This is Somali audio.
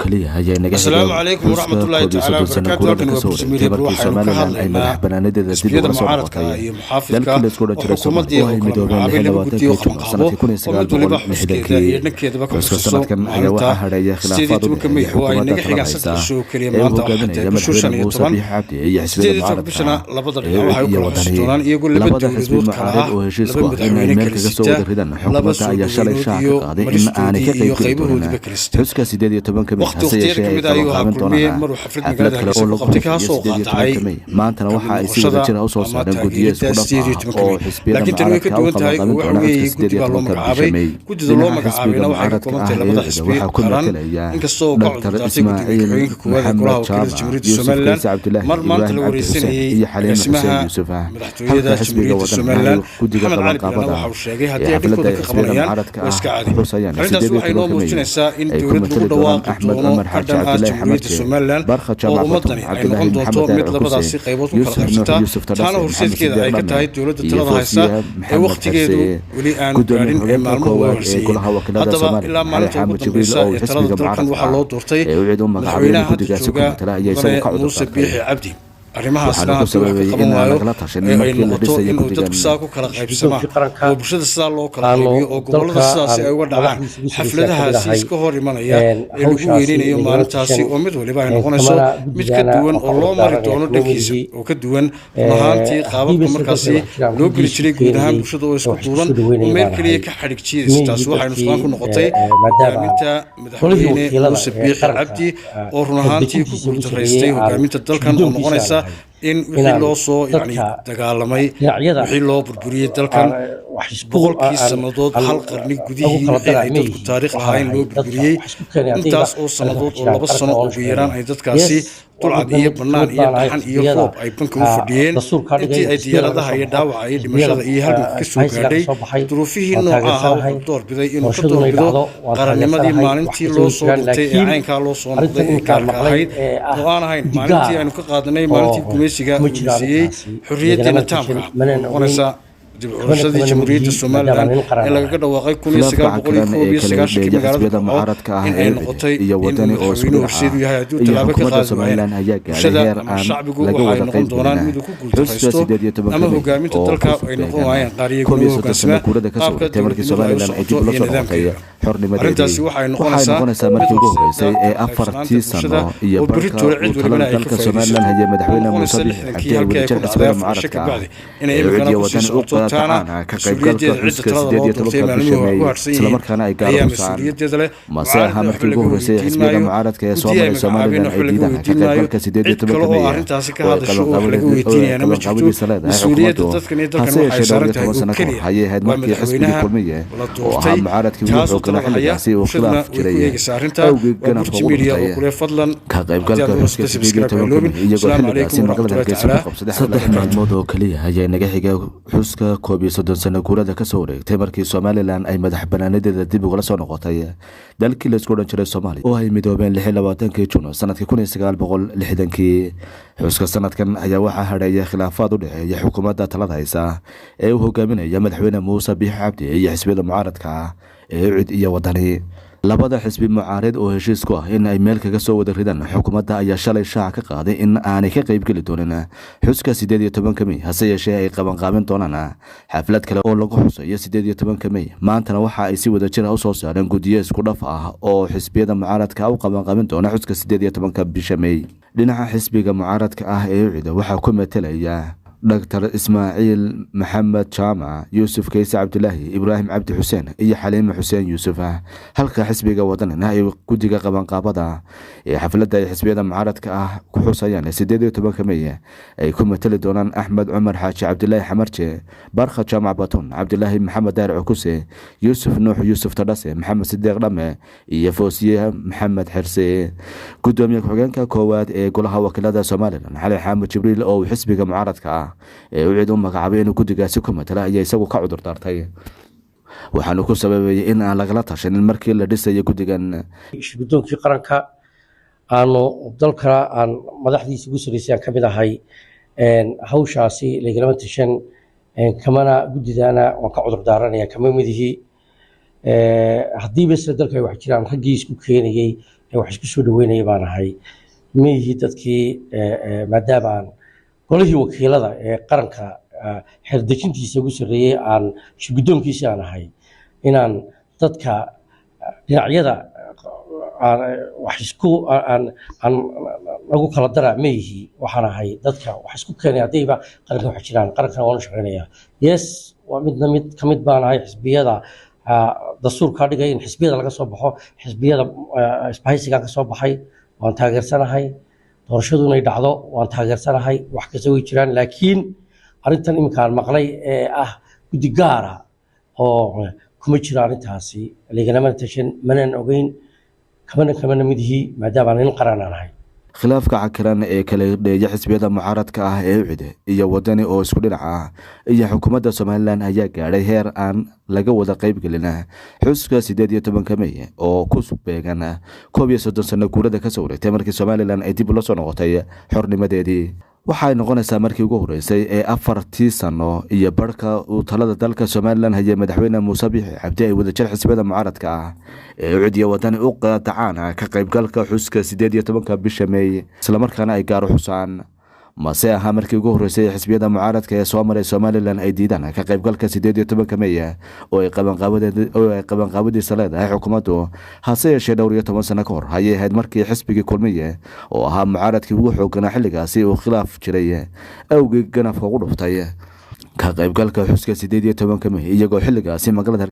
kaliya ayaa naga السلام عليكم ورحمة الله تعالى وبركاته. halkan waa Bulshamada waxaynu ka hadlaynaa xisbiyada mucaaradka iyo muxaafidka oo xukuumadii oo kala magacaabay laba guddiyo qabanqaabo oo mid waliba xuskeeda iyo dhankeedaba ka xusuuso sidii tuulka madax oo ay naga xigaan saddex show kaliya maanta waxaa bisha 15 bishana labada dhinac waxay u kala xusuus doonaan iyagoo laba dowladood kala ah laba madaxweyne kala sita laba shalay shaaca qaaday in aanay ka qayb gelin xuska 18 waqtiga kamid ayuu ahaa kulmiye maruu xaflad magaalada Hargeysa ku qabtay kaasoo qaatay maantana waxa ay si wada jir ah u soo saareen guddiyo isku dhaf oo xisbiyada laakiin tan way ka duwan tahay waxa weeye guddiga loo magacaabay guddida loo magacaabayna waxay ka kooban tahay labada xisbi qaran inkastoo gacanta Ismaaciil Golaha Wakiilada Jamhuuriyadda Somaliland mar maanta la wareysanayay agaasimaha madaxtooyada Jamhuuriyadda Somaliland Maxamed Cali Bilan waxa uu sheegay haddii ay dadkooda ka qabanayaan waa iska caadi arrintaas waxay noo muujinaysaa in dowladda lagu dhawaaqi doono ka dhanaa Jamhuuriyadda Somaliland oo ummadani ay noqon doonto mid labadaasi qaybood ku kala qaybsata taana horseedkeeda ay ka tahay dowladda talada haysa ee waqtigeedu weli aan gaarin ee maalmo u horseeyay haddaba ilaa maalinta ugu dambeysa ee talada dalkan waxaa loo doortay madaxweynaha hadda jooga Muuse Biixi Cabdi arrimahaasna haddii wax ka qaban waayo ay noqoto inuu dadku saa ku kala qaybsamaa oo bulshada sidaa loo kala qaybiyo oo gobollada sidaasi ay uga dhacaan xafladahaasi iska hor imanaya ee lagu weyninayo maalintaasi oo mid waliba ay noqonayso mid ka duwan oo loo mari doono dhankiisa oo ka duwan ahaantii qaababka markaasi loo geli jiray guud ahaan bulshada oo isku duuban oo meel keliya ka xadhig jiidaysa taasi waxay nusqaan ku noqotay hogaaminta madaxweyne Muuse Biixi Cabdi oo run ahaantii ku guultaraystay hogaaminta dalkan oo noqonaysa in wixii loo soo dagaalamay wixii loo burburiyay dalkan boqolkii sannadood hal qarni gudihii wixii ay dadku taariikh lahayn loo burburiyey intaas oo sannadood oo 2 sano ugu yaraan ay dadkaasi dulcad iyo bannaan iyo dhaxan iyo roob ay banka u fadhiyeen intii ay diyaaradaha iyo dhaawaca iyo dhimashada iyo halganka ka soo gaadhay duruufihii nooca ahaa wuxuu doorbiday inuu ka doorbido qarannimadii maalintii loo soo dhintay ee caynkaa loo soo noqday ee gaarka ahayd oo aan ahayn maalintii aynu ka qaadanay maalintii gumeysiga uu siiyey xorriyaddeena taamka noqonaysa dib u curashadii Jamhuuriyadda Somaliland ee laga dhawaaqay 1991 magaalada mucaaradka ah ee noqotay iyo wadani oo isku horseed yahay haddii talaabo ka qaado Somaliland ayaa gaaray heer aan laga wada qayb doonaan mid ku guuldareysto ama hogaaminta dalka ay noqon waayeen qaariyo hogaasima kuurada ka soo hortay markii Somaliland ay dib u soo noqotay xornimadeedii arrintaasi waxay noqonaysaa markii ugu horeysay ee 4 sano iyo barka dalka Somaliland haya madaxweyne Muuse Biixi Cabdi oo xisbiga mucaaradka inay imika wadani u taana ka qaybgalka xuska 18 bisha isla markaana ay gaarayaan masaha markii ugu horeysay xisbiga mucaaradka ee Somaliland ay diidaan ka qaybgalka 18 arrintaasi ka hadasho oo lagu weydiinayna ma jirto mas'uuliyadda dadkan iyo dalkan waxay saaran tahay oo kaliya hayay had markii xisbiga kulmiye oo ahaa mucaaradkii wuxuu kala xilligaasi uu khilaaf jiray awgeedna uu fadlan ka qaybgalka xuska 18 iyagoo xilligaasi magaalada Hargeysa ku qabsaday 3 maalmood oo kaliya ayaa naga xigay xuska 30 sano guurada ka soo wareegtay markii Somaliland ay madax banaanedeeda dib uga soo noqotay dalkii la isku oran jiray Soomaaliya oo ay midoobeen 26 Juun sanadkii 1960 xuska sanadkan ayaa waxa hareeyay khilaafaad u dhaxeeya xukuumadda talada haysa ee uu hogaaminaya madaxweyne Muuse Biixi Cabdi iyo xisbiyada mucaaradka ee UCID iyo wadani labada xisbi mucaarid oo heshiis ku ah in ay meel kaga soo wada ridaan xukuumadda ayaa shalay shaaca ka qaaday in aanay ka qayb geli doonin xuska 18 May hase yeeshee ay qaban doonaan xaflad kale oo lagu xusayo 18 May maantana waxa ay si wada jir ah u soo saareen guddiyo isku dhaf ah oo xisbiyada mucaaradka u qaban doona xuska 18 bisha May dhinaca xisbiga mucaaradka ah ee UCID waxa ku metelaya دكتور إسماعيل محمد جامع يوسف كيس عبد الله إبراهيم عبد حسين إيه حليم حسين يوسف هلك حسبي وطن نهاي كوديغا قبان قابضة حفلة حسبي معارض كحوسيان سيدي تبكمية أي كم تلدونان أحمد عمر حاجي عبد الله حمرتي برخة جامع بطون عبد الله محمد دار عكوسي يوسف نوح يوسف تراسي محمد صديق رمي إيه فوسيه محمد حرسي قدوم يكوغان كواد إيه قولها وكيلة سوماليلاند علي حامد جبريل أو حسبي معارض UCID magacaabay inuu guddigaasi ku matala ayaa isagu ka cudur daartay waxaanu ku sababay in aan lagala tashanin markii la dhisay guddigan gudoonkii qaranka aanu dalka aan madaxdiisa ugu sareysay ka mid ahay hawshaasi lagama tashan kamana guddidana waan ka cudur daaranaya kama midihii haddii bas dalka ay wax jiraan raggii isku keenayay wax isku soo dhaweynaya baan ahay meeyihii dadkii maadaama aan golihii wakiilada ee qaranka xeerdejintiisa ugu sarreeyey aan shirguddoonkiisii aan ahay inaan dadka dhinacyada wax isku aan lagu kala daraa meeyihii waxaan ahay dadka wax isku keenay haddayba qaranka wax jiraan qarankana waan u shaqaynayaa yes waa mid ka mid baan ahay xisbiyada dastuurka dhigay in xisbiyada laga soo baxo xisbiyada isbahaysiga ka soo baxay waan taageersanahay doorashadu inay dhacdo waan taageersanahay wax kasta way jiraan laakiin arrintan iminka aan maqlay ee guddi gaara oo kuma jiro arrintaasi lagalama tashan manaan ogeyn kamana midihii maadaama nin qaran aan ahay khilaafka cakiran ee kala dheeya xisbiyada mucaaradka ee UCD iyo wadani oo isku dhinac ah iyo xukuumadda Soomaaliland ayaa gaaray heer aan laga wada qayb gelin xuska 18 May oo ku beegan 31 sano guurada ka soo wareegtay markii Soomaaliland ay dib u soo noqotay xornimadeedii waxay noqonaysaa markii ugu horeysay ee 4 sano iyo barka uu talada dalka Soomaaliland hayay madaxweyne Muuse Biixi Cabdi ay wada jir xisbiyada mucaaradka ee UCD iyo wadani u qaadacaan ka qaybgalka xuska 18 bisha May isla markaana ay gaar u xusaan mase aha markii ugu horeysay xisbiyada mucaaradka ee Soomaaliland ay diidaan ka qaybgalka 18 May oo ay qabanqaabadiisa leedahay xukuumaddu hase yeeshee dhowr iyo 10 sano ka hor ayay ahayd markii xisbigii kulmiye oo ahaa mucaaradkii ugu xoogganaa xilligaasi uu khilaaf jiray awgeed ganafka ugu dhuftay ka qaybgalka xuska 18 May iyagoo xilligaasi magaalada